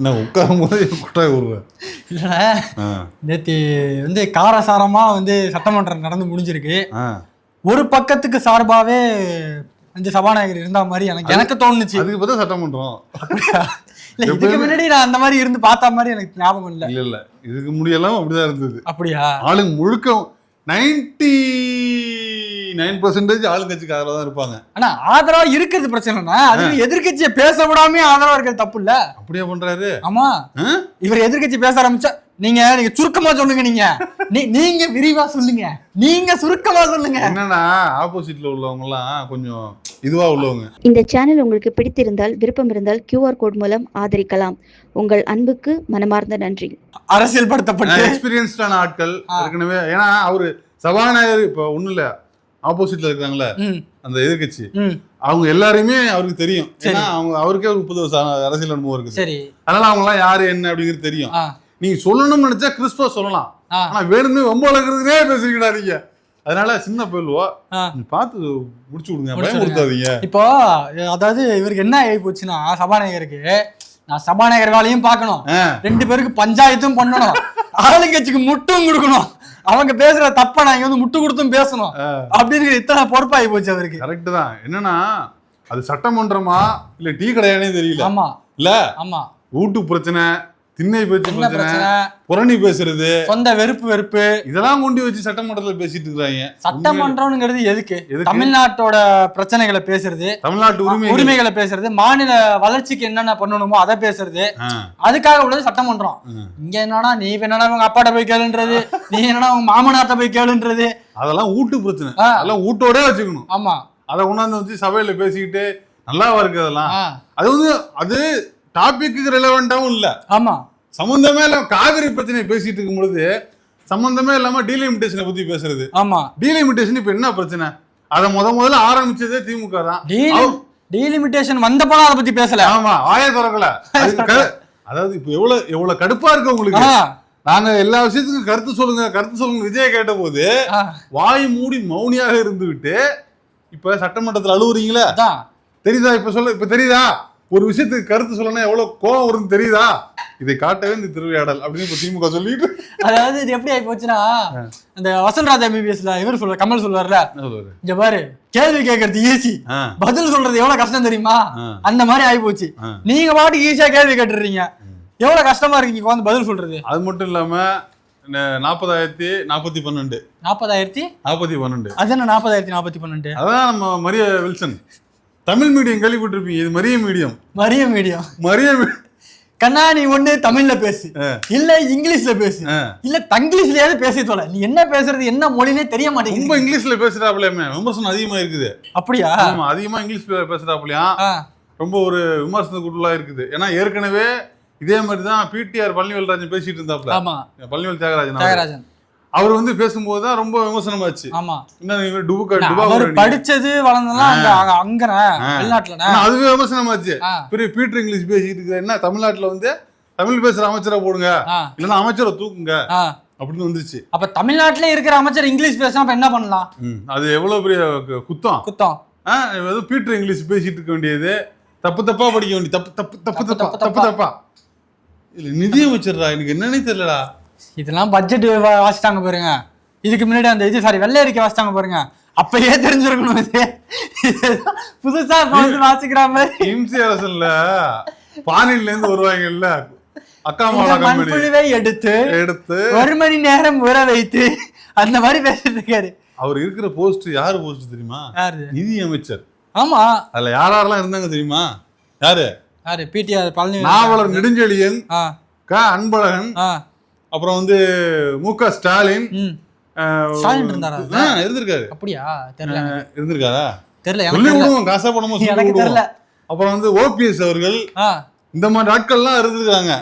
நான் உட்காரும் போது கொட்டாய் விடுவேன். இல்லைண்ணே, நேற்று வந்து காரசாரமாக வந்து சட்டமன்றம் நடந்து முடிஞ்சிருக்கு. ஒரு பக்கத்துக்கு சார்பாகவே வந்து சபாநாயகர் இருந்த மாதிரி எனக்கு தோணுச்சு. அதுக்கு பார்த்தா சட்டமன்றம் இல்ல, இதுக்கு முன்னாடி நான் அந்த மாதிரி இருந்து பார்த்த மாதிரி எனக்கு ஞாபகம் இல்லை. இல்ல இதுக்கு முடியெல்லாம் அப்படிதான் இருந்தது. அப்படியா? ஆளுங்க முழுக்க 99% ஆளுங்கட்சிக்கு ஆதரவா தான் இருப்பாங்க. ஆனா ஆதரவா இருக்கிறது பிரச்சனைனா, அது எதிர்கட்சியை பேச விடாம ஆதரவா இருக்கிறது தப்பு இல்ல. அப்படியே பண்றாரு. ஆமா, இவர் எதிர்கட்சி பேச ஆரம்பிச்சா நீங்க சுருக்கமா சொல்லுங்க, நீங்க விரிவா சொல்லுங்க, நீங்க சுருக்கமா சொல்லுங்க. என்னன்னா ஆப்போசிட்ல உள்ளவங்க எல்லாம் கொஞ்சம் இதுவா உள்ளவங்க. இந்த சேனல் உங்களுக்கு பிடித்திருந்தால், விருப்பம் இருந்தால் QR கோட் மூலம் ஆதரிக்கலாம். உங்கள் அன்புக்கு மனமார்ந்த நன்றி. அரசியல் படுத்தப்பட்ட எக்ஸ்பீரியன்ஸ்டான ஆட்கள் ஏற்கனவே. ஏன்னா அவரு சபாநாயகர் இப்ப ஒண்ணு இல்ல, ஆப்போசிட்ல இருக்காங்கல்ல அந்த எதிர்கட்சி, அவங்க எல்லாருமே அவருக்கு தெரியும். ஏன்னா அவருக்கே ஒரு புது அரசியல் அனுபவம் இருக்கு. சரி, அதனால அவங்க எல்லாம் யாரு என்ன அப்படிங்கிறது தெரியும். நீங்க சொல்லணும்னு நினைச்சா கிறிஸ்துவ சொல்லலாம், ஆனா வேணும்னு ரொம்ப வளர்க்கறதுனே பேசிக்கிடாதீங்க. அதனால சின்ன போயிடுவா, பார்த்து முடிச்சு விடுங்க, பயமுறுத்தாதீங்க. இப்போ அதாவது இவருக்கு என்ன ஆகி போச்சுன்னா, சபாநாயகருக்கு நான் சபாநாயகர் வேலையும் பார்க்கணும், 2 பேருக்கு பஞ்சாயத்தும் பண்ணணும், ஆளுங்கட்சிக்கு முட்டும் கொடுக்கணும், அவங்க பேசுற தப்ப நான் இங்க வந்து முட்டு கொடுத்தும் பேசணும் அப்படின்னு இத்தனை பொறுப்பாகி போச்சு அவருக்கு. கரெக்ட் தான். என்னன்னா அது சட்டமன்றமா இல்ல டீ கடையானே தெரியல. ஆமா இல்ல, ஆமா, வீட்டு பிரச்சனை, திண்ணை பிரச்சனை, புரணி பேசுறது, சொந்த வெறுப்பு இதெல்லாம் கொண்டு வச்சு சட்டமன்றத்துல பேசிட்டு இருக்காங்க. சட்டமன்றம்ங்கிறது எதுக்கு? தமிழ்நாட்டோட பிரச்சனைகளை பேசுறது, தமிழ்நாட்டு உரிமைகளை பேசுறது, மாநில வளர்ச்சிக்கு என்னென்ன பண்ணணுமோ அதை பேசுறது, அதுக்காக உள்ளது சட்டமன்றம். இங்க என்னன்னா நீ என்னன்னா உங்க அப்பாட்ட போய் கேளுன்றது, நீ என்னன்னா உங்க மாமனாட்ட போய் கேளுன்றது, அதெல்லாம் வீட்டு பிரச்சனை, அதெல்லாம் வீட்டோட வச்சுக்கணும். ஆமா, அதை கொண்டாந்து வச்சு சபையில பேசிக்கிட்டு நல்லாவா இருக்கு அதெல்லாம்? அது வந்து அது டாபிக்கு ரெலவெண்டாவும் இல்ல. ஆமா, சம்பந்தமே இல்லாம காவிரி பிரச்சனையை பேசிட்டு இருக்கும் பொழுது சம்பந்தமே இல்லாம டீலிமிட்டேஷனை பத்தி பேசுறது. ஆமா, டீலிமிட்டேஷன் இப்ப என்ன பிரச்சனை? அதை முதல்ல ஆரம்பிச்சதே திமுக தான். டீலிமிட்டேஷன் வந்தப்போ அதை பத்தி பேசல. ஆமா, வாயை திறக்கல. அதாவது இப்ப எவ்வளவு கடுப்பா இருக்கு உங்களுக்கு. நாங்க எல்லா விஷயத்துக்கும் கருத்து சொல்லுங்க விஜய் கேட்ட போது வாய் மூடி மௌனியாக இருந்துகிட்டு இப்ப சட்டமன்றத்தில் அழுவுறீங்களா? தெரியுதா? இப்ப தெரியுதா? ஒரு விஷயத்துக்கு கருத்து சொல்லணும் எவ்வளவு கோவம் வரும்னு தெரியுதா? இதை காட்டவே இந்த திருவிளையாடல் அப்படின்னு இப்ப திமுக சொல்லிட்டு. அதாவது இது எப்படி ஆகி போச்சுன்னா, அந்த வசல்ராஜ் MBBSல இவர் சொல்ற கமல் சொல்லுவார்ல, இங்க பாரு கேள்வி கேட்கறது ஈஸி, பதில் சொல்றது எவ்வளவு கஷ்டம் தெரியுமா? அந்த மாதிரி ஆகி போச்சு. நீங்க பாட்டுக்கு ஈஸியா கேள்வி கேட்டுறீங்க, எவ்வளவு கஷ்டமா இருக்கு வந்து பதில் சொல்றது. அது மட்டும் இல்லாம 40,412 அது என்ன 40,412? அதான் நம்ம மரிய வில்சன் தமிழ் மீடியம் கேள்விப்பட்டிருப்பீங்க. இது மரிய மீடியம். கண்ணா நீ ஒண்ணு தமிழ்ல பேசு, இல்ல இங்கிலீஷ்ல பேசு, இல்ல தங்கிலீஷ்லயாவது பேசி தொலை. நீ என்ன பேசுறது என்ன மொழினே தெரிய மாட்டேங்குது. ரொம்ப இங்கிலீஷ்ல பேசுறாப்லையாமே, விமர்சனம் அதிகமா இருக்குது. அப்படியா? ஆமா, அதிகமா இங்கிலீஷ் பேசுறாப்லையா, ரொம்ப ஒரு விமர்சனத்துக்குள்ளா இருக்குது. ஏன்னா ஏற்கனவே இதே மாதிரிதான் PTR பழனிவேல்ராஜன் பேசிட்டு இருந்தாப்ல. ஆமா, பழனிவேல் தியாகராஜன் அவர் வந்து பேசும்போதுதான் ரொம்ப விமர்சனமாச்சு. ஆமா, படிச்சது வளர்ந்தெல்லாம் அங்க வெளிநாட்டுல அதுவே விமர்சனமாச்சு. பெரிய பீட்டர் இங்கிலீஷ் பேசிட்டு இருக்க, என்ன தமிழ்நாட்டுல வந்து தமிழ் பேசுற அமைச்சரை போடுங்க, இல்லன்னா அமைச்சரை தூக்குங்க அப்படின்னு வந்துருச்சு. அப்ப தமிழ்நாட்டுல இருக்கிற அமைச்சர் இங்கிலீஷ் பேசினா என்ன பண்ணலாம்? அது எவ்வளவு பெரிய குத்தம். பீட்டர் இங்கிலீஷ் பேசிட்டு இருக்க வேண்டியது தப்பா படிக்க வேண்டியது, தப்பா இல்ல. நிதியமைச்சர்டா, எனக்கு என்னன்னே தெரியலடா. இதெல்லாம் பட்ஜெட் வாசிட்டாங்க பாருங்க, இதுக்கு முன்னாடி அந்த வெள்ளை அறிக்கை வாசிட்டாங்க பாருங்க, அப்பயே தெரிஞ்சிருக்கணும். இது புதுசா வாசிக்கிற மாதிரி. இம்சி அரசுல பானில இருந்து வருவாங்க இல்ல, அக்கா மண்புழுவை எடுத்து 1 மணி நேரம் ஊற வைத்து அந்த மாதிரி பேசிட்டு இருக்காரு. அவர் இருக்கிற போஸ்ட் யாரு போஸ்ட் தெரியுமா? நிதி அமைச்சர். ஆமா, அதுல யாரெல்லாம் இருந்தாங்க தெரியுமா? யாரு? PTR பழனி, நாவலர் நெடுஞ்செழியன், அன்பழகன், அப்புறம் வந்து MK ஸ்டாலின் இருந்திருக்காரு. அப்படியா? தெரியல. இருந்திருக்காரா? தெரியல. சொல்லி விடுவோம், காசா பணமா சொல்லி விடுவோம். அப்புறம் வந்து OPS அவர்கள், இந்த மாதிரி ஆட்கள்லாம் இருந்திருக்காங்க.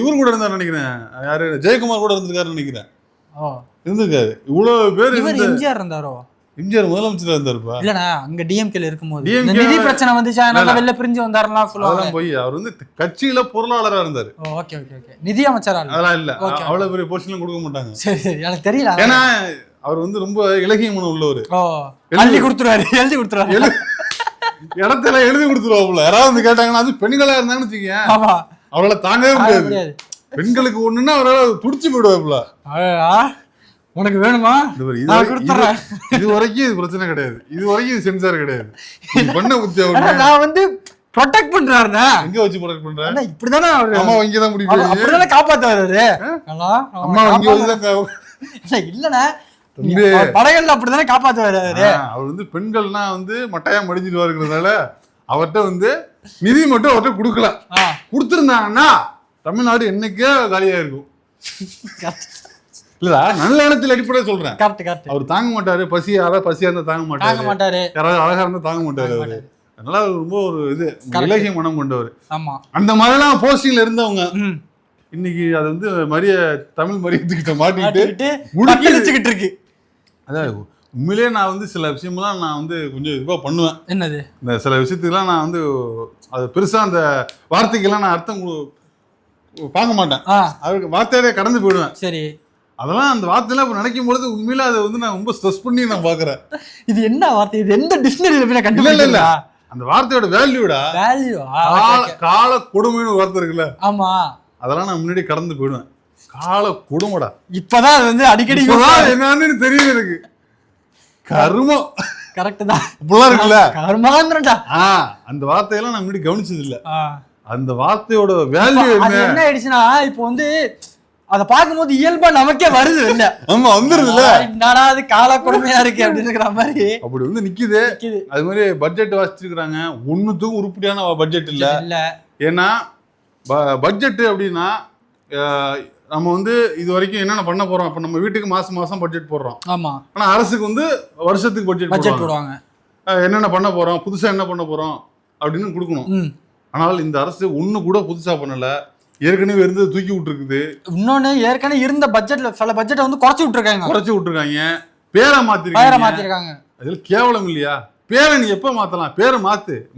இவர் கூட இருந்தாரு நினைக்கிறேன், யாரு ஜெயக்குமார் கூட இருந்திருக்காருன்னு நினைக்கிறேன். இருந்திருக்காரு. இவ்வளவு பேர். எம்ஜிஆர் இருந்தாரோ? எம்ஜிஆர் முதலமைச்சரா இருந்தாருப்பா. இல்லடா, அங்க டிஎம்கேல இருக்கும்போது நிதி பிரச்சனை வந்துச்சா, நல்லா வெளில பிரிஞ்சு வந்தாருலாம் சொல்லுவாங்க. போய் அவர் வந்து கட்சியில பொருளாளரா இருந்தாரு. ஓகே, நிதி அமைச்சரா அதெல்லாம் இல்ல, அவ்வளவு பெரிய பொசிஷன் கொடுக்க மாட்டாங்க. சரி, எனக்கு தெரியல. ஏன்னா அவர் வந்து ரொம்ப இலகிய மனம் உள்ளவர். எழுதி கொடுத்துருவாரு. இடத்துல எழுதி கொடுத்துருவாப்புல. யாராவது வந்து கேட்டாங்கன்னா, அது பெண்களா இருந்தாங்கன்னு வச்சுக்கீங்க, அவரால் தாங்கவே முடியாது. பெண்களுக்கு ஒண்ணுன்னா அவரால் துடிச்சு போயிடுவாப்புல. உனக்கு வேணுமா இது வரைக்கும் இது பிரச்சனை கிடையாது, இது வரைக்கும் இது சென்சார் கிடையாது. பண்ண புத்தி நான் வந்து ப்ரொடெக்ட் பண்றாருண்ணா. எங்க வச்சு ப்ரொடெக்ட் பண்றாரு? இப்படிதானே அம்மா இங்க தான் முடியும், அப்படிதானே காப்பாத்துவாரு. அம்மா இங்க வந்து இல்லண்ணா படைகள்ல அப்படிதானே காப்பாத்துவாரு. அவர் வந்து பெண்கள்னா வந்து மட்டையா மடிஞ்சிடுவாருங்கிறதுனால அவர்கிட்ட வந்து நிதி மட்டும் அவர்கிட்ட கொடுக்கலாம். கொடுத்துருந்தாங்கன்னா தமிழ்நாடு என்னைக்கே காலியா இருக்கும். இல்ல நல்ல எண்ணத்தில் அடிப்படையா சொல்றேன். அவர் தாங்க மாட்டாரு, பசியா இருந்தா தாங்க மாட்டாரு, யாராவது அழகா இருந்தா தாங்க மாட்டாரு அவரு. அதனால ரொம்ப ஒரு இது இலகிய மனம் கொண்டவர். அந்த மாதிரிலாம் போஸ்டிங்ல இருந்தவங்க இன்னைக்கு அது வந்து தமிழ் மரியத்துக்கிட்ட மாட்டிக்கிட்டு முடிக்கிட்டு இருக்கு. அதான் உண்மையிலேயே நான் வந்து சில விஷயம்லாம் நான் வந்து கொஞ்சம் இதுவாக பண்ணுவேன். என்னது? இந்த சில விஷயத்துக்குலாம் நான் வந்து அது பெருசா அந்த வார்த்தைக்கெல்லாம் நான் அர்த்தம் பார்க்க மாட்டேன். அவருக்கு வார்த்தையோட கடந்து போயிடுவேன். சரி, அதெல்லாம் அந்த வார்த்தையெல்லாம் இப்போ நினைக்கும் பொழுது உண்மையில அதை வந்து நான் ரொம்ப ஸ்ட்ரெஸ் பண்ணி நான் பாக்குறேன். இது என்ன வார்த்தை? இது எந்த டிக்ஷனரியில போய் கண்டுபிடிக்கல. இல்ல அந்த வார்த்தையோட வேல்யூடா, கால கொடுமைன்னு ஒரு வார்த்தை இருக்குல்ல, ஆமா, அதெல்லாம் நான் முன்னாடி கடந்து போயிடுவேன். கால கொடுமைடா, இப்பதான் அது வந்து அடிக்கடி என்னன்னு தெரியுது எனக்கு. கருமம், கரெக்ட் தான், இப்படிலாம் இருக்குல்ல, கருமாந்திரம்டா. அந்த வார்த்தையெல்லாம் நான் முன்னாடி கவனிச்சது இல்ல. அந்த வார்த்தையோட வேல்யூ என்ன ஆயிடுச்சுன்னா இப்போ வந்து அத பாக்கும்போது இயல்பா நமக்கே வருது. இல்ல ஆமா வந்துருதுல, என்னடா அது கால கொடுமையா இருக்கு அப்படிங்கிற மாதிரி அப்படி வந்து நிக்குது. அது மாதிரி பட்ஜெட் வாசிச்சிருக்காங்க, ஒண்ணுத்துக்கும் உருப்படியான பட்ஜெட் இல்ல. ஏன்னா பட்ஜெட் அப்படின்னா நம்ம வந்து இது வரைக்கும் என்னென்ன பண்ண போறோம், இப்ப நம்ம வீட்டுக்கு மாசம் பட்ஜெட் போடுறோம். ஆமா, ஆனா அரசுக்கு வந்து வருஷத்துக்கு பட்ஜெட் போடுவாங்க. என்னென்ன பண்ண போறோம், புதுசா என்ன பண்ண போறோம் அப்படின்னு கொடுக்கணும். ஆனால் இந்த அரசு ஒண்ணு கூட புதுசா பண்ணல, ஏற்கனவே இருந்தது தூக்கி விட்டுருக்குது. இன்னொன்னு ஏற்கனவே இருந்த பட்ஜெட்ல சில பட்ஜெட்டை வந்து குறைச்சு விட்டுருக்காங்க, பேரை மாத்திருக்காங்க. அதுல கேவலம் இல்லையா? பேரை நீ எப்ப மாத்தலாம்? பேரை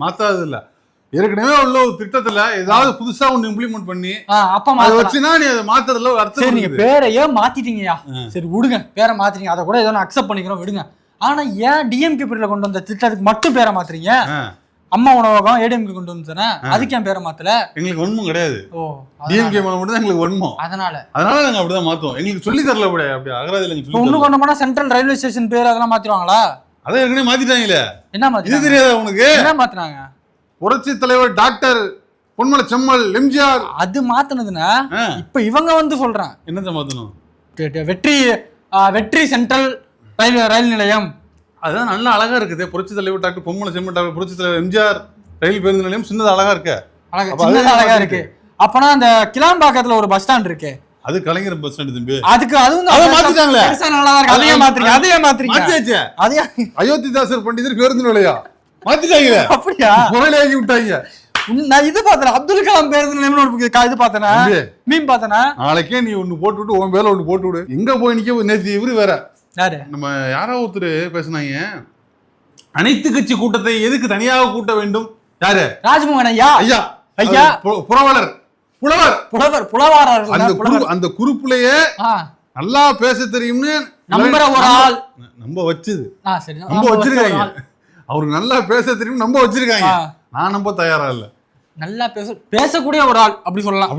மாத்தாது இல்ல, ஏற்கனவே உள்ள ஒரு திட்டத்துல ஏதாவது புதுசா ஒண்ணு இம்ப்ளிமெண்ட் பண்ணி அதை வச்சுனா நீ அதை மாத்துறதுல ஒரு அர்த்தம். நீங்க பேரையே மாத்திட்டீங்கயா, சரி விடுங்க, பேரை மாத்திட்டீங்க, அதை கூட ஏதோ அக்செப்ட் பண்ணிக்கிறோம், விடுங்க. ஆனா ஏன் டிஎம்கே பீரியட்ல கொண்டு வந்த திட்டத்துக்கு மட்டும் பேரை மாத்துறீங்க? அம்மா உணவகம் ஏடிஎம்கே கொண்டு வந்துதானே, அதுக்கு ஏன் பேரை மாத்தல? எங்களுக்கு ஒண்ணும் கிடையாது. டிஎம்கே மேல மட்டும் தான் எங்களுக்கு ஒண்ணும். அதனால நாங்க அப்படிதான் மாத்துவோம். எங்களுக்கு சொல்லி தரல அப்படி அகராதியில ஒண்ணு கொண்டு போனா சென்ட்ரல் ரயில்வே ஸ்டேஷன் பேர் அதெல்லாம் மாத்திடுவாங்களா? அதை ஏற்கனவே மாத்திட்டாங்களே. என்ன மாத்தி? இது தெரியாதா உனக்கு? என்ன மாத்தினாங்க? புரட்சி தலைவர் டாக்டர் பொன்மலை செம்மல் எம்ஜிஆர் அது மாத்தினதுன்னா இப்ப இவங்க வந்து சொல்றான் என்னத்த மாத்தணும்? வெற்றி சென்ட்ரல் ரயில் நிலையம். அதுதான் நல்லா அழகா இருக்குது. புரட்சி தலைவர் டாக்டர் பொன்மலை செம்மல் டாக்டர் புரட்சி தலைவர் எம்ஜிஆர் ரயில் பேருந்து நிலையம் சின்னது அழகா இருக்கு. அழகா இருக்கு. அப்பனா அந்த கிளாம்பாக்கத்துல ஒரு பஸ் ஸ்டாண்ட் இருக்கு, அது கலைஞர் பஸ் ஸ்டாண்ட் தம்பி. அதுக்கு அதுவும் அதை மாத்திட்டாங்களே. அதே மாத்திரீங்க. அயோத்திதாசர் பண்டிதர் பேருந்து நிலையம் மாத்திட்டாங்க. அப்படியா? முறையிலாகி விட்டாங்க. நான் இது பார்த்தேன், அப்துல் கலாம் பேருந்து நிலையம் இது பார்த்தேனா, மீன் பார்த்தேனா. நாளைக்கே நீ ஒண்ணு போட்டு விட்டு உன் பேர்ல ஒண்ணு போட்டு விடு. எங்க போய் நிக்க? நேற்று இவரு வேற நம்ம யாரோ ஒருத்தர் பேசினாங்க, அனைத்து கட்சி கூட்டத்தை எதுக்கு தனியாக கூட்ட வேண்டும்? யாரு? ராஜ்மோகன் ஐயா. ஐயா புலவர் அந்த குரூப்லயே நல்லா பேச தெரியும்னு நம்புற ஒரு ஆள் நம்ப வச்சது, நம்ப வச்சிருக்காங்க. அவருக்கு நல்லா பேச தெரியும் நம்ப வச்சிருக்காங்க. நான் நம்ப தயாரா இல்ல. நல்லா பேசக்கூடிய ஒரு ஆள் அப்படி சொல்லலாம்.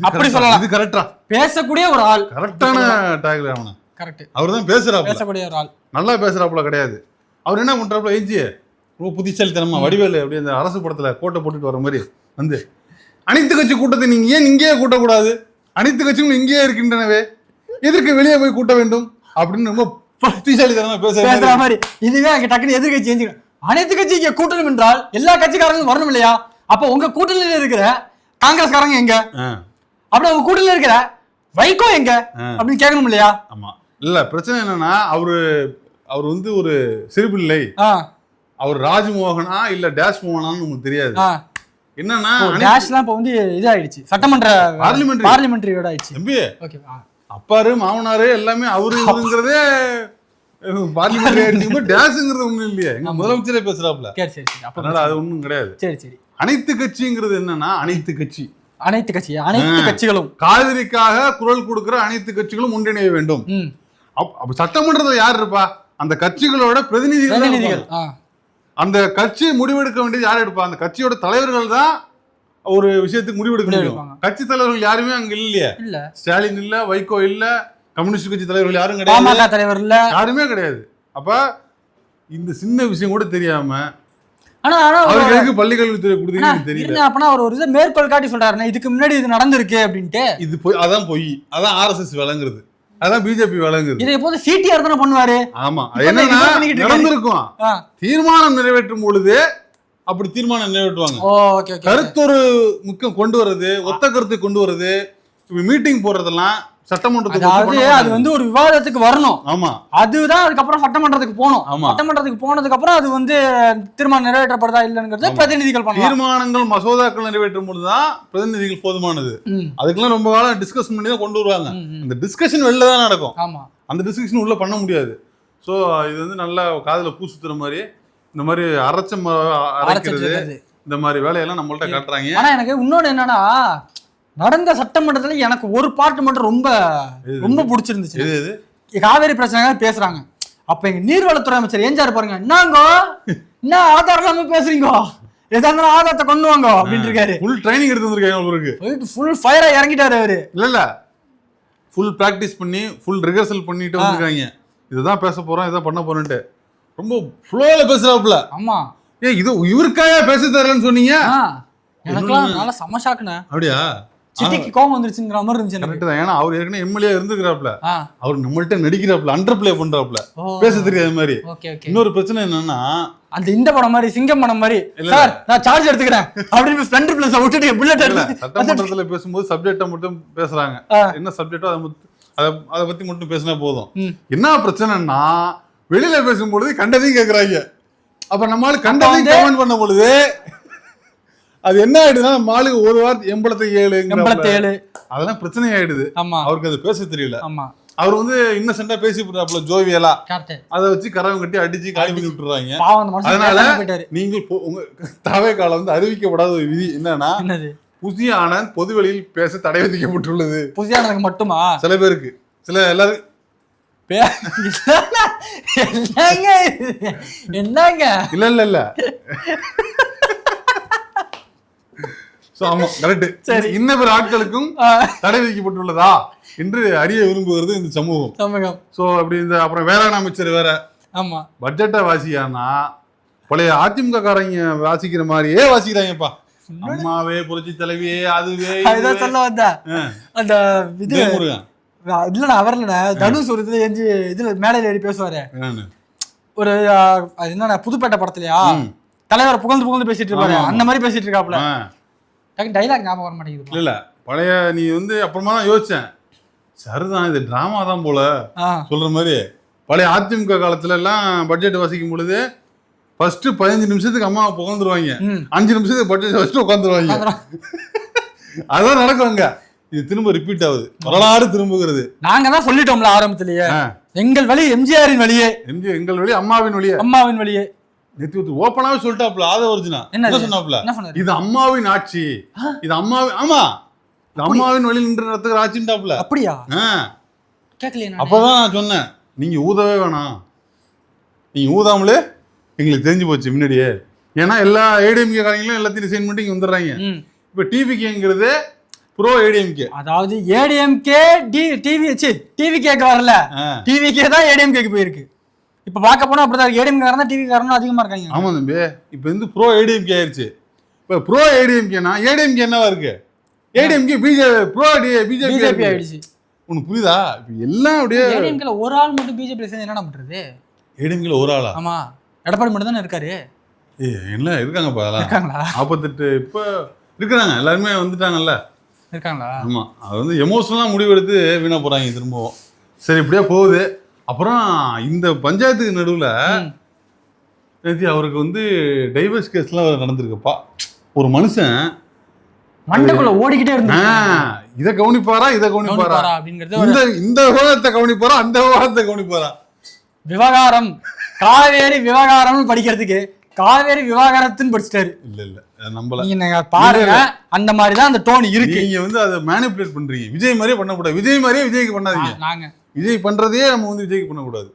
அப்படி சொல்லலாம். இது கரெக்டா? பேசக்கூடிய ஒரு ஆள், கரெக்டான டேக்ல அவன கரெக்ட். அவர்தான் பேசக்கூடிய ஒரு ஆள், நல்லா பேசுறாப்புல கிடையாது. அவர் என்ன பண்றாப்புல, ஏஞ்சி ரொம்ப புத்திசாலித்தனமா வடிவேலு அப்படி அந்த அரசு படத்துல கோட்டை போட்டுட்டு வர மாதிரி வந்து அனைத்து கட்சி கூட்டத்தை நீங்க ஏன் இங்கேயே கூட்டக்கூடாது? அனைத்து கட்சிகளும் இங்கேயே இருக்கின்றனவே, எதற்கு வெளியே போய் கூட்ட வேண்டும் அப்படின்னு ரொம்ப புத்திசாலித்தனமா பேசுற மாதிரி. இதுவே அங்க டக்குனு எதிர்கட்சி ஏஞ்சி அனைத்து கட்சி இங்க கூட்டணும் என்றால் எல்லா கட்சிக்காரங்களும் வரணும் இல்லையா? அப்ப உங்க கூட்டணியில இருக்கிற காங்கிரஸ்காரங்க எங்க? அப்படி உங்க கூட்டணியில இருக்கிற வைகோ எங்க அப்படின்னு கேட்கணும் இல்லையா? ஆமா. இல்ல பிரச்சனை என்னன்னா, அவர் வந்து ஒரு சிறுபிள்ளை. அவர் ராஜ்மோகனா இல்ல டேஷ் மோகனான்னு உங்களுக்கு தெரியாது. என்னன்னா டேஷ்லாம் இப்ப வந்து இதாயிடுச்சு, சட்டமன்ற பார்லிமெண்டரி வீடு ஆயிடுச்சு தம்பி. ஓகே, அப்பாரு மாமனாரு எல்லாமே அவருங்கிறதே பார்லிமெண்டரி ஆயிடுச்சு. டேஷ்ங்கிறது ஒண்ணும் இல்லையா? எங்க முதலமைச்சரே பேசுறாப்ல. அதனால அது ஒண்ணும் கிடையாது. சரி. அனைத்து கட்சிங்கிறது என்னன்னா, அனைத்து கட்சிகளும் காவிரிக்காக குரல் கொடுக்கிற அனைத்து கட்சிகளும் ஒன்றிணைய வேண்டும். அப்ப சட்டமன்றத்தில் யார் இருப்பா? அந்த கட்சிகளோட பிரதிநிதிகள். அந்த கட்சி முடிவெடுக்க வேண்டியது யார் எடுப்பா? அந்த கட்சியோட தலைவர்கள் தான் ஒரு விஷயத்துக்கு முடிவெடுக்க முடியும். கட்சி தலைவர்கள் யாருமே அங்க இல்லையே. இல்ல ஸ்டாலின் இல்ல, வைகோ இல்ல, கம்யூனிஸ்ட் கட்சி தலைவர்கள் யாரும் கிடையாது, தலைவர் இல்ல, யாருமே கிடையாது. அப்ப இந்த சின்ன விஷயம் கூட தெரியாம ஆனா அவருக்கு பள்ளிக்கல்வித்துறை கொடுத்தீங்கன்னு தெரியல. அப்பனா அவர் ஒரு இதை மேற்கோள் காட்டி சொல்றாருன்னா இதுக்கு முன்னாடி இது நடந்திருக்கு அப்படின்ட்டு. இது போய் அதான் பொய், அதான் RSS விளங்குறது, அதான் பிஜேபி விளங்குறது. இதை எப்போது சிடிஆர் தானே பண்ணுவாரு. ஆமா, என்னன்னா நடந்திருக்கும். தீர்மானம் நிறைவேற்றும் பொழுது அப்படி தீர்மானம் நிறைவேற்றுவாங்க. கருத்தொரு முக்கியம் கொண்டு வர்றது, ஒத்த கருத்தை கொண்டு வர்றது, மீட்டிங் போடுறதெல்லாம் சட்டமன்றத்துக்கு அது வந்து ஒரு விவாதத்துக்கு வரணும். ஆமா, அதுதான் அதுக்கப்புறம் சட்டமன்றத்துக்கு போகணும். சட்டமன்றத்துக்கு போனதுக்கு அப்புறம் அது வந்து தீர்மானம் நிறைவேற்றப்படுதா இல்லைங்கிறது பிரதிநிதிகள் பண்ணலாம். தீர்மானங்கள் மசோதாக்கள் நிறைவேற்றும் பொழுதுதான் பிரதிநிதிகள் போதுமானது. அதுக்கெல்லாம் ரொம்ப காலம் டிஸ்கஸ் பண்ணி தான் கொண்டு வருவாங்க. அந்த டிஸ்கஷன் வெளில தான் நடக்கும். ஆமா, அந்த டிஸ்கஷன் உள்ள பண்ண முடியாது. ஸோ இது வந்து நல்லா காதுல பூ சுத்துற மாதிரி இந்த மாதிரி அரைக்கிறது இந்த மாதிரி வேலையெல்லாம் நம்மள்ட்ட காட்டுறாங்க. ஆனா எனக்கு இன்னொன்னு என்னன்னா, நடந்த சட்டமன்றத்துல எனக்கு ஒரு பாட்டு மட்டும் ரொம்ப ரொம்ப பிடிச்சிருந்துச்சு. காவேரி பிரச்சனை பேசுறாங்க. அப்ப எங்க நீர்வளத்துறை அமைச்சர் ஏஞ்சாரு பாருங்க, என்னங்கோ என்ன ஆதாரம் இல்லாம பேசுறீங்க, ஏதாவது ஆதாரத்தை கொண்டு வாங்க அப்படின்னு இருக்காரு. ஃபுல் ட்ரைனிங் எடுத்து வந்திருக்காங்க அவருக்கு. ஃபுல் ஃபயரா இறங்கிட்டாரு அவரு. இல்ல ஃபுல் பிராக்டிஸ் பண்ணி ஃபுல் ரிஹர்சல் பண்ணிட்டு வந்திருக்காங்க. இதுதான் பேச போறோம், இதான் பண்ண போறேன்ட்டு ரொம்ப ஃப்ளோல பேசுறாப்புல. ஆமா, இது இவருக்காக பேச தரலன்னு சொன்னீங்க. எனக்குலாம் நல்லா செம ஷாக்குண்ணே. அப்படியா? சித்திக்கு கோவம் வந்துருச்சுங்கிற மாதிரி இருந்துச்சு. கரெக்ட் தான். ஏன்னா அவர் ஏற்கனவே எம்எல்ஏ இருந்துக்கிறாப்ல, அவர் நம்மள்ட்ட நடிக்கிறாப்ல, அண்டர் பிளே பண்றாப்ல, பேச தெரியாத மாதிரி. இன்னொரு பிரச்சனை என்னன்னா, அந்த இந்த படம் மாதிரி சிங்கம் படம் மாதிரி சார் நான் சார்ஜ் எடுத்துக்கிறேன் அப்படின்னு ஸ்ப்ளெண்டர் பிளஸ் விட்டுட்டு புல்லட் எடுத்து சட்டமன்றத்துல பேசும்போது சப்ஜெக்டை மட்டும் பேசுறாங்க. என்ன சப்ஜெக்டோ அதை பத்தி மட்டும் பேசினா போதும். என்ன பிரச்சனைன்னா, வெளியில பேசும்பொழுது கண்டதையும் கேட்கறாங்க. அப்ப நம்மளால கண்டதையும் கமெண்ட் பண்ண பொழுது அது என்ன ஆயிடுதுன்னா, நம்ம ஆளுக்கு ஒரு வார்த்தை 87 அதெல்லாம் பிரச்சனை ஆயிடுது. அவருக்கு அது பேச தெரியல. அவர் வந்து இன்னசென்ட்டா பேசி போறாப்ல, ஜோவியலா அதை வச்சு கரகம் கட்டி அடிச்சு காலி பண்ணி விட்டுறாங்க. அதனால நீங்கள் உங்க தவை காலம் வந்து அறிவிக்கப்படாத ஒரு விதி என்னன்னா, புதிய ஆனந்த் பொதுவெளியில் பேச தடை விதிக்கப்பட்டுள்ளது. புதிய ஆனந்த் மட்டுமா? சில பேருக்கு, சில எல்லாரும் என்னங்க இல்ல இன்ன பிற ஆட்களுக்கும் தடை விதிக்கப்பட்டுள்ளதா என்று அறிய விரும்புகிறது இந்த சமூகம். சோ அப்படி இந்த அப்புறம் வேளாண் அமைச்சர் வேற பட்ஜெட்டை வாசிக்கானா பழைய அதிமுக காரங்க வாசிக்கிற மாதிரியே வாசிக்கிறாங்கப்பா. அம்மாவே புரட்சி தலைவியே அதுவே சொல்ல வந்தா அந்த இல்லண்ணா அவர்லண்ணா தனுஷ் ஒரு இதுல எஞ்சி இதுல மேடையில ஏறி பேசுவாரு. ஒரு அது என்ன புதுப்பேட்டை படத்துலயா தலைவரை புகழ்ந்து பேசிட்டு இருப்பாரு, அந்த மாதிரி பேசிட்டு இருக்காப்ல. டைலாக் ஞாபகம் வர மாட்டேங்குது. இல்ல பழைய நீ வந்து அப்புறமா தான் யோசிச்சேன், சரிதான் இது டிராமா தான் போல சொல்ற மாதிரி. பழைய அதிமுக காலத்துல எல்லாம் பட்ஜெட் வாசிக்கும் பொழுது ஃபர்ஸ்ட் 15 நிமிஷத்துக்கு அம்மாவை புகழ்ந்துருவாங்க, 5 நிமிஷத்துக்கு பட்ஜெட் வச்சுட்டு உட்காந்துருவாங்க. அதான் நடக்குவாங்க. இது திரும்ப ரிப்பீட் ஆகுது, வரலாறு திரும்புகிறது. நாங்க தான் சொல்லிட்டோம்ல ஆரம்பத்திலேயே, எங்கள் வழி எம்ஜிஆரின் வழியே, எங்கள் வழி அம்மாவின் வழியே. நேத்து ஓப்பனாவே சொல்லிட்டாப்ல ஆதவர்ஜுனா. என்ன சொன்னாப்ல? இது அம்மாவின் ஆட்சி, இது அம்மாவின், ஆமா இது அம்மாவின் வழி நின்று நடத்துகிற ஆட்சின்றாப்ல. அப்படியா? கேட்கலையா? அப்பதான் நான் சொன்னேன், நீங்க ஊதவே வேணாம், நீங்க ஊதாமலே எங்களுக்கு தெரிஞ்சு போச்சு முன்னாடியே. ஏன்னா எல்லா ஏடிஎம்கே காரங்களும் எல்லாத்தையும் ரிசைன் பண்ணிட்டு இங்க வந்துடுறாங்க. இப்ப டிவிகேங்கிறது ப்ரோ ஏடிஎம்கே, அதாவது ஏடிஎம்கே டிவிகேக்கு வரல, டிவிகே தான் ஏடிஎம்கேக்கு போயிருக்கு. இப்ப பார்க்க போனா அப்படிதான், ஏடிஎம் காரன் தான் டிவி காரனும் அதிகமா இருக்காங்க. ஆமா தம்பி, இப்ப வந்து ப்ரோ ஏடிஎம்கே ஆயிருச்சு. இப்ப ப்ரோ ஏடிஎம்கேனா ஏடிஎம்கே என்னவா இருக்கு? ஏடிஎம்கே பிஜேபி ஆயிடுச்சு. உனக்கு புரியுதா? இப்ப எல்லாம் அப்படியே ஏடிஎம்கேல ஒரு ஆள் மட்டும் பிஜேபி சேர்ந்து என்ன பண்றது? ஏடிஎம்கேல ஒரு ஆளா? ஆமா, எடப்பாடி மட்டும் தானே இருக்காரு. என்ன இருக்காங்கப்பா, அதெல்லாம் 48 இப்ப இருக்கிறாங்க, எல்லாருமே வந்துட்டாங்கல்ல இருக்காங்களா? ஆமா, அது வந்து எமோஷனலா முடிவெடுத்து வீணா போறாங்க திரும்பவும். சரி இப்படியே போகுது. அப்புறம் இந்த பஞ்சாயத்துக்கு நடுவுல அவருக்கு வந்து டைவர்ஸ் கேஸ்லாம் நடந்திருக்குப்பா. ஒரு மனுஷன் மண்டக்குள்ள ஓடிக்கிட்டே இருந்தா இதை கவனிப்பாரா அப்படிங்கிறது, இந்த விவாதத்தை கவனிப்பாரா அந்த விவாதத்தை கவனிப்பாரா? விவகாரம் காவேரி விவகாரம் படிக்கிறதுக்கு காவேரி விவகாரத்துன்னு படிச்சிட்டாரு. இல்ல நம்பல, நீங்க பாருங்க, அந்த மாதிரிதான் அந்த டோன் இருக்கு. நீங்க வந்து அதை மேனிபுலேட் பண்றீங்க. விஜய் மாதிரியே பண்ணக்கூடாது, விஜய் மாதிரியே விஜய்க்கு பண்ணாதீங்க. நாங்க விஜய் பண்றதையே நம்ம வந்து விஜய்க்கு பண்ணக்கூடாது.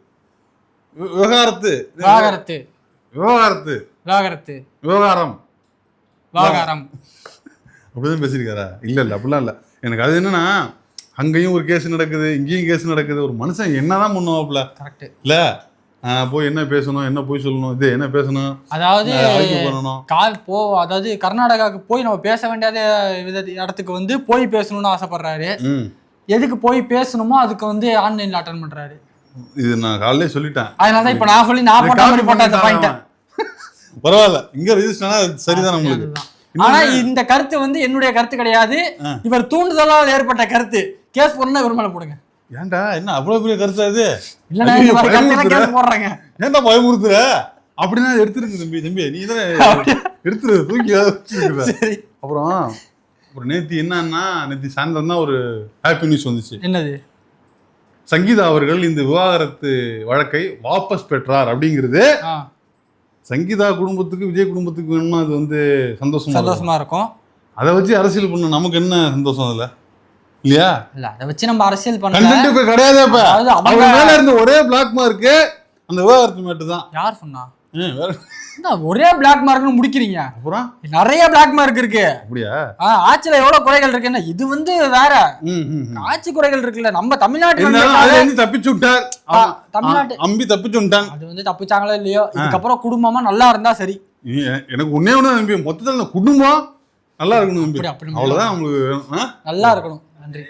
விவகாரம் அப்படிதான் பேசியிருக்காரா? இல்ல அப்படிலாம் இல்ல. எனக்கு அது என்னன்னா, அங்கேயும் ஒரு கேஸ் நடக்குது, இங்கேயும் கேஸ் நடக்குது. ஒரு மனுஷன் என்னதான் பண்ணுவாப்ல? கரெக்ட் இல்ல போய் என்ன பேசணும், என்ன போய் சொல்லணும், இது என்ன பேசணும், அதாவது பண்ணணும். அதாவது கர்நாடகாவுக்கு போய் நம்ம பேச வேண்டியத இடத்துக்கு வந்து போய் பேசணும்னு ஆசைப்படுறாரு. எதுக்கு போய் பேசணுமோ அதுக்கு வந்து ஆன்லைன்ல அட்டெண்ட் பண்றாரு. இது நான் காலையிலே சொல்லிட்டேன். அதனால இப்ப நான் போட்ட மாதிரி போட்ட அந்த பாயிண்ட் பரவாயில்ல, இங்க ரெஜிஸ்டர்னா சரிதான் உங்களுக்கு. ஆனா இந்த கருத்து வந்து என்னுடைய கருத்து கிடையாது, இவர் தூண்டுதலால் ஏற்பட்ட கருத்து. கேஸ் போடணும்னா இவர் மேல போடுங்க. ஏன்டா என்ன அவ்வளவு பெரிய கருத்தா இது? இல்லன்னா கேஸ் போடுறாங்க. ஏன்டா பயமுறுத்துற? அப்படின்னா எடுத்துருங்க தம்பி நீ தானே எடுத்துரு, தூக்கி வச்சிருக்க. அப்புறம் நேத்தி என்னன்னா, நேத்தி சாயந்தரம் தான் ஒரு ஹாப்பி நியூஸ் வந்துச்சு. என்னது? சங்கீதா அவர்கள் இந்த விவாகரத்து வழக்கை வாபஸ் பெற்றார் அப்படிங்கிறது சங்கீதா குடும்பத்துக்கு விஜய் குடும்பத்துக்கு வேணுமா அது வந்து சந்தோஷமா இருக்கும். அதை வச்சு அரசியல் பண்ண நமக்கு என்ன சந்தோஷம் அதுல இல்லையா? இல்ல அதை வச்சு நம்ம அரசியல் பண்ண கிடையாது. அவங்க மேல இருந்த ஒரே பிளாக் மார்க்கு அந்த விவாகரத்து மேட்டு தான். யார் சொன்னா? ஒரே பிளாக் மார்க்னு முடிக்கிறீங்க? அப்புறம் நிறைய பிளாக் மார்க் இருக்கு. அப்படியா? ஆட்சியில எவ்வளவு குறைகள் இருக்குன்னா இது வந்து வேற ஆட்சி குறைகள் இருக்குல்ல. நம்ம தமிழ்நாட்டுல தப்பிச்சு விட்டார், தமிழ்நாட்டு அம்பி தப்பிச்சு விட்டான். அது வந்து தப்பிச்சாங்களோ இல்லையோ, இதுக்கப்புறம் குடும்பமா நல்லா இருந்தா சரி. எனக்கு ஒன்னே ஒண்ணு நம்பி, மொத்தத்துல குடும்பம் நல்லா இருக்கணும். அவ்வளவுதான், அவங்களுக்கு நல்லா இருக்கணும். நன்றி.